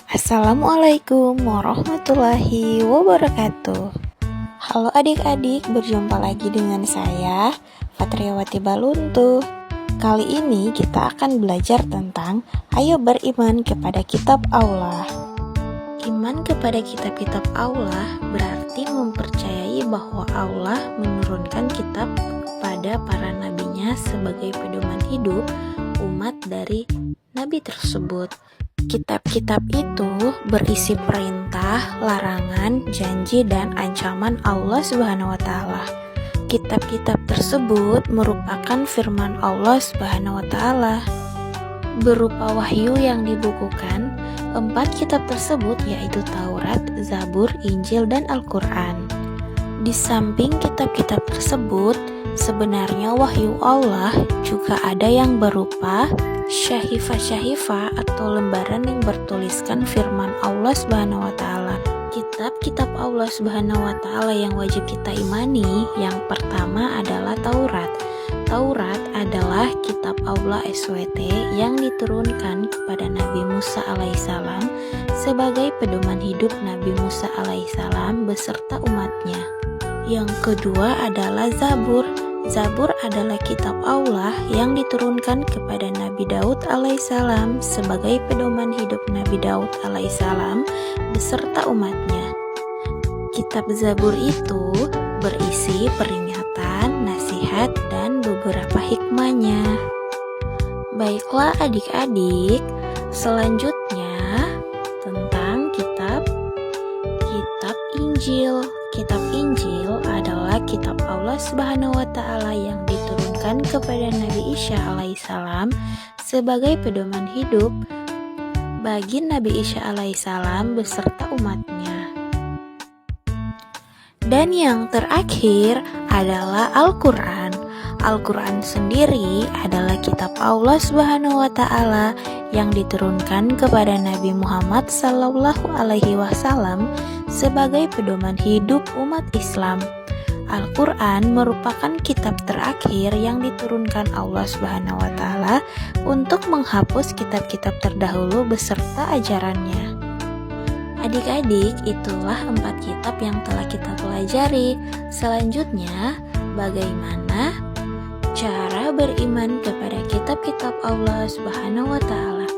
Assalamualaikum warahmatullahi wabarakatuh. Halo adik-adik, berjumpa lagi dengan saya, Fatriawati Baluntu. Kali ini kita akan belajar tentang ayo beriman kepada kitab Allah. Iman kepada kitab-kitab Allah berarti mempercayai bahwa Allah menurunkan kitab kepada para nabinya sebagai pedoman hidup umat dari nabi tersebut. Kitab-kitab itu berisi perintah, larangan, janji, dan ancaman Allah Subhanahu wa Ta'ala. Kitab-kitab tersebut merupakan firman Allah Subhanahu wa Ta'ala berupa wahyu yang dibukukan. 4 kitab tersebut yaitu Taurat, Zabur, Injil, dan Al-Quran. Di samping kitab-kitab tersebut, sebenarnya wahyu Allah juga ada yang berupa syahifah atau lembaran yang bertuliskan firman Allah Subhanahu wa Ta'ala. Kitab-kitab Allah Subhanahu wa Ta'ala yang wajib kita imani, yang pertama adalah Taurat. Taurat adalah kitab Allah SWT yang diturunkan kepada Nabi Musa alaihissalam sebagai pedoman hidup Nabi Musa alaihissalam beserta umatnya. Yang kedua adalah Zabur. Zabur adalah kitab Allah yang diturunkan kepada Nabi Daud alaihissalam sebagai pedoman hidup Nabi Daud alaihissalam beserta umatnya. Kitab Zabur itu berisi peringatan, nasihat, dan beberapa hikmahnya. Baiklah adik-adik, selanjutnya tentang kitab Injil. Kitab Injil adalah kitab Allah Subhanahu wa Ta'ala yang diturunkan kepada Nabi Isa alaihissalam sebagai pedoman hidup bagi Nabi Isa alaihissalam beserta umatnya. Dan yang terakhir adalah Al-Quran. Al-Quran sendiri adalah kitab Allah Subhanahu wa Ta'ala yang diturunkan kepada Nabi Muhammad Sallallahu Alaihi Wasallam sebagai pedoman hidup umat Islam. Al-Quran merupakan kitab terakhir yang diturunkan Allah Subhanahu wa Ta'ala untuk menghapus kitab-kitab terdahulu beserta ajarannya. Adik-adik, itulah 4 kitab yang telah kita pelajari. Selanjutnya, bagaimana cara beriman kepada kitab-kitab Allah Subhanahu wa Ta'ala?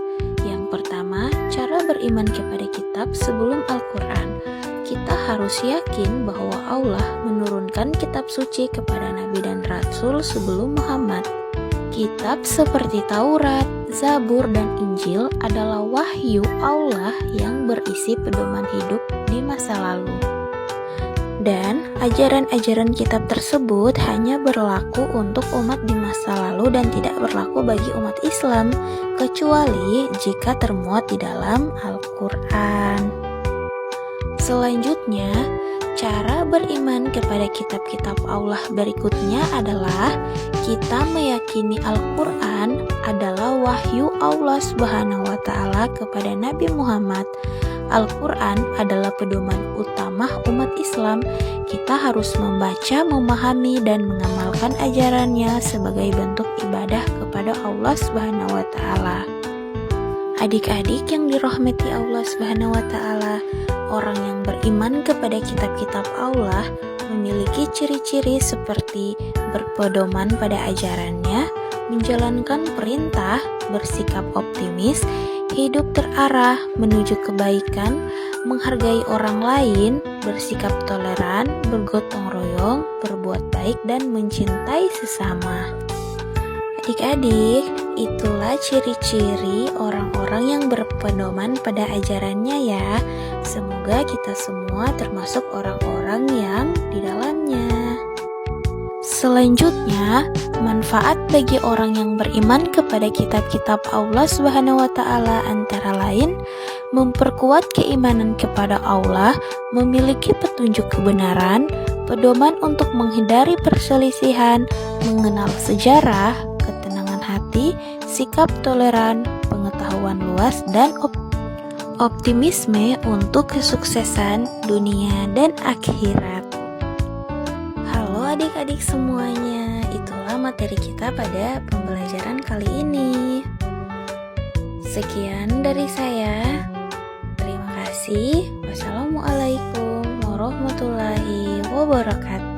Yang pertama, cara beriman kepada kitab sebelum Al-Quran. Kita harus yakin bahwa Allah menurunkan kitab suci kepada Nabi dan Rasul sebelum Muhammad. Kitab seperti Taurat, Zabur, dan Injil adalah wahyu Allah yang berisi pedoman hidup di masa lalu. Dan ajaran-ajaran kitab tersebut hanya berlaku untuk umat di masa lalu dan tidak berlaku bagi umat Islam, kecuali jika termuat di dalam Al-Quran. Selanjutnya, cara beriman kepada kitab-kitab Allah berikutnya adalah kita meyakini Al-Quran adalah wahyu Allah Subhanahu wa Ta'ala kepada Nabi Muhammad. Al-Quran adalah pedoman utama umat Islam. Kita harus membaca, memahami, dan mengamalkan ajarannya sebagai bentuk ibadah kepada Allah Subhanahu wa Ta'ala. Adik-adik yang dirahmati Allah Subhanahu wa Ta'ala, orang yang beriman kepada kitab-kitab Allah memiliki ciri-ciri seperti berpedoman pada ajarannya, menjalankan perintah, bersikap optimis, hidup terarah menuju kebaikan, menghargai orang lain, bersikap toleran, bergotong royong, berbuat baik, dan mencintai sesama. Adik-adik, itulah ciri-ciri orang-orang yang berpedoman pada ajarannya ya. Semoga kita semua termasuk orang-orang yang di dalamnya. Selanjutnya, manfaat bagi orang yang beriman kepada kitab-kitab Allah Subhanahu wa Ta'ala antara lain memperkuat keimanan kepada Allah, memiliki petunjuk kebenaran, pedoman untuk menghindari perselisihan, mengenal sejarah, ketenangan hati, sikap toleran, pengetahuan luas, dan optimisme untuk kesuksesan dunia dan akhirat. Halo adik-adik semuanya, itulah materi kita pada pembelajaran kali ini. Sekian dari saya. kasih. Wassalamualaikum warahmatullahi wabarakatuh.